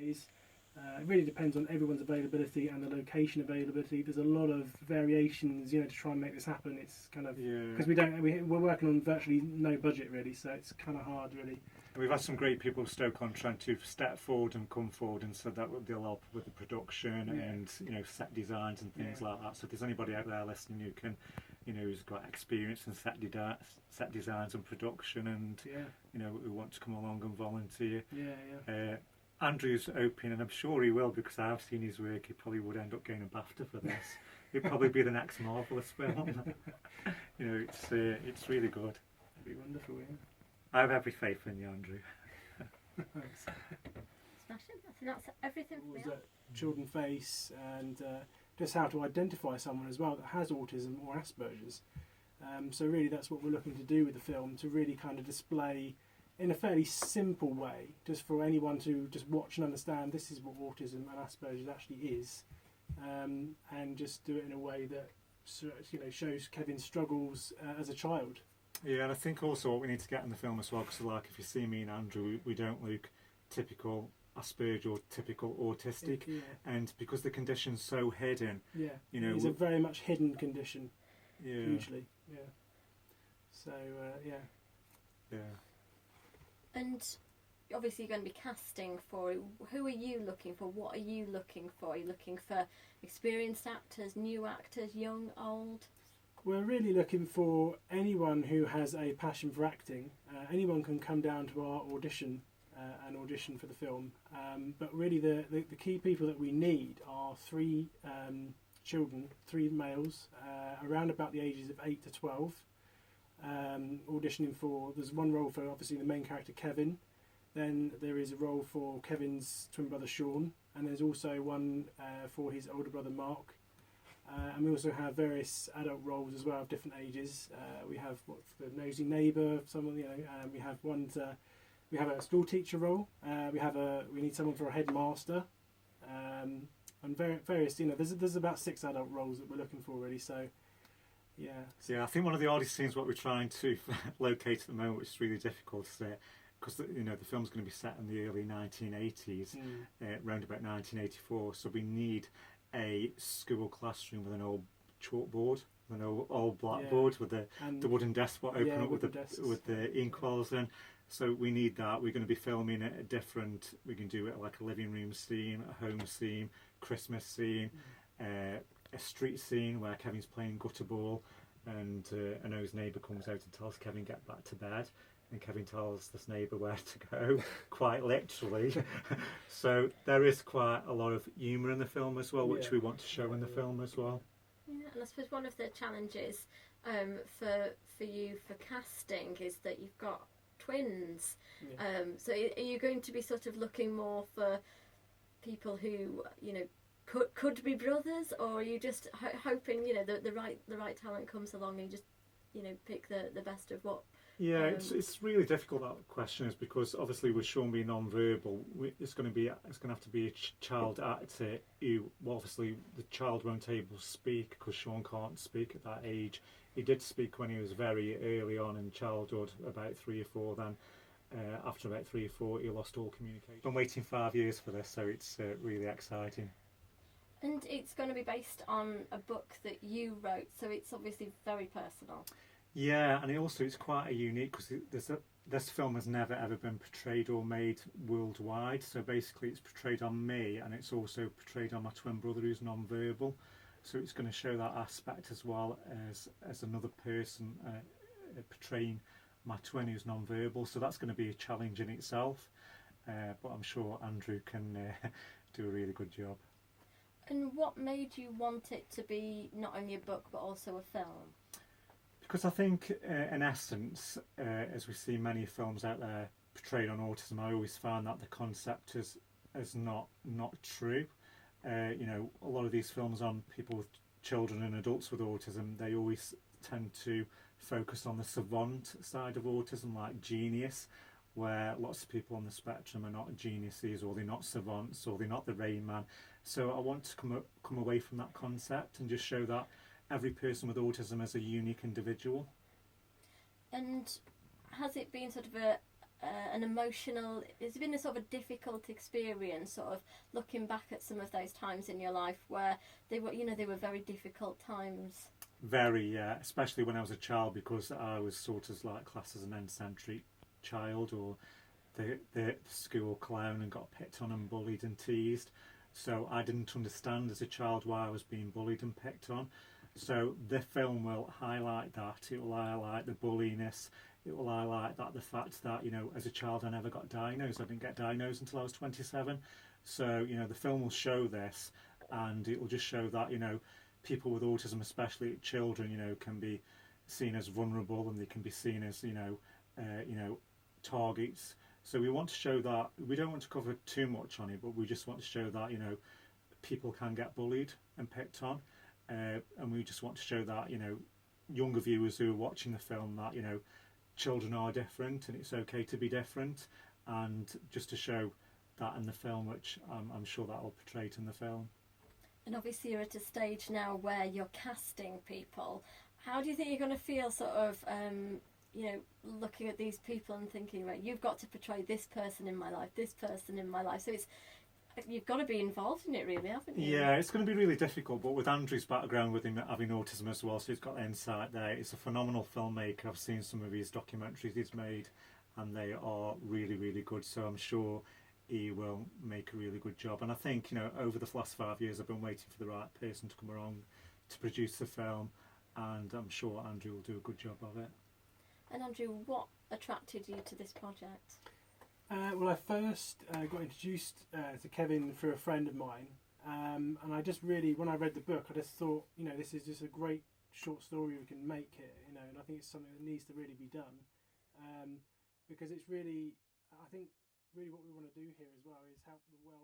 days. It really depends on everyone's availability and the location availability. There's a lot of variations, to try and make this happen. It's kind of because we're working on virtually no budget really, so it's kind of hard really. We've had some great people of Stoke-on trying to step forward and come forward and said that they'll help with the production and set designs and things like that. So if there's anybody out there listening who can, who's got experience in set designs and production and who want to come along and volunteer. Andrew's open, and I'm sure he will because I've seen his work. He probably would end up getting a BAFTA for this. It'd probably be the next Marvellous film. It's really good. It'd be wonderful, yeah. I have every faith in you, Andrew. Thanks. Smashing. I think that's everything for me. Children face and just how to identify someone as well that has autism or Asperger's. So really that's what we're looking to do with the film, to really kind of display in a fairly simple way, just for anyone to just watch and understand this is what autism and Asperger's actually is, and just do it in a way that shows Kevin's struggles as a child. Yeah, and I think also what we need to get in the film as well, because like if you see me and Andrew, we don't look typical Asperger or typical autistic, and because the condition's so hidden, it's a very much hidden condition, hugely, So And obviously you're going to be casting for it. Who are you looking for? What are you looking for? Are you looking for experienced actors, new actors, young, old? We're really looking for anyone who has a passion for acting. Anyone can come down to our audition and audition for the film. But really the key people that we need are 3 children, 3 males, around about the ages of 8 to 12. Auditioning for, there's one role for obviously the main character Kevin, then there is a role for Kevin's twin brother Sean, and there's also one for his older brother Mark, and we also have various adult roles as well of different ages. We have the nosy neighbour, someone we have we have a school teacher role, we need someone for a headmaster, and various there's about 6 adult roles that we're looking for really. So I think one of the oddest scenes what we're trying to locate at the moment, which is really difficult to say, because the film's going to be set in the early 1980s, around about 1984. So we need a school classroom with an old chalkboard, with an old blackboard with the wooden desk what open up with the inkwells in. So we need that. We're going to be filming it we can do it like a living room scene, a home scene, Christmas scene. A street scene where Kevin's playing gutter ball and a nosed neighbour comes out and tells Kevin get back to bed, and Kevin tells this neighbour where to go, quite literally. So there is quite a lot of humour in the film as well, which we want to show in the film as well. Yeah, and I suppose one of the challenges for you for casting is that you've got twins. So are you going to be sort of looking more for people who could be brothers, or are you just hoping the right talent comes along and you just pick the best of what? It's really difficult, that question is, because obviously with Sean being non-verbal, it's going to have to be a child actor who, well, obviously the child won't able to speak because Sean can't speak at that age. He did speak when he was very early on in childhood, about 3 or 4. Then after about 3 or 4 he lost all communication. I'm waiting 5 years for this, so it's really exciting. And it's going to be based on a book that you wrote, so it's obviously very personal. Yeah, and it's quite a unique, because this film has never ever been portrayed or made worldwide. So basically it's portrayed on me, and it's also portrayed on my twin brother who's non-verbal. So it's going to show that aspect as well as another person portraying my twin who's non-verbal. So that's going to be a challenge in itself. But I'm sure Andrew can do a really good job. And what made you want it to be not only a book but also a film? Because I think, in essence, as we see many films out there portrayed on autism, I always found that the concept is not true. A lot of these films on people with children and adults with autism, they always tend to focus on the savant side of autism, like genius, where lots of people on the spectrum are not geniuses, or they're not savants, or they're not the Rain Man. So I want to come away from that concept and just show that every person with autism is a unique individual. And has it been sort of an emotional, it's been a sort of a difficult experience, sort of looking back at some of those times in your life where they were, you know, they were very difficult times? Very, yeah, especially when I was a child, because I was sort of like classed as an eccentric child, or the school clown, and got picked on and bullied and teased. So I didn't understand as a child why I was being bullied and picked on. So the film will highlight that. It will highlight the bulliness. It will highlight that the fact that, you know, as a child I never got diagnosed. I didn't get diagnosed until I was 27. So, you know, the film will show this, and it will just show that, you know, people with autism, especially children, you know, can be seen as vulnerable, and they can be seen as, you know, targets. So we want to show that. We don't want to cover too much on it, but we just want to show that, you know, people can get bullied and picked on, and we just want to show that, you know, younger viewers who are watching the film, that, you know, children are different and it's okay to be different, and just to show that in the film, which I'm sure that will portray it in the film. And obviously you're at a stage now where you're casting people. How do you think you're going to feel sort of, you know, looking at these people and thinking, right, you've got to portray this person in my life, this person in my life. So it's, you've got to be involved in it, really, haven't you? Yeah, it's going to be really difficult, but with Andrew's background, with him having autism as well, so he's got insight there. He's a phenomenal filmmaker. I've seen some of his documentaries he's made, and they are really, really good. So I'm sure he will make a really good job. And I think, you know, over the last 5 years, I've been waiting for the right person to come along to produce the film, and I'm sure Andrew will do a good job of it. And Andrew, what attracted you to this project? Well, I first got introduced to Kevin through a friend of mine, and I just really, when I read the book, I just thought, you know, this is just a great short story we can make here, you know, and I think it's something that needs to really be done, because it's really, I think, really what we want to do here as well is help the world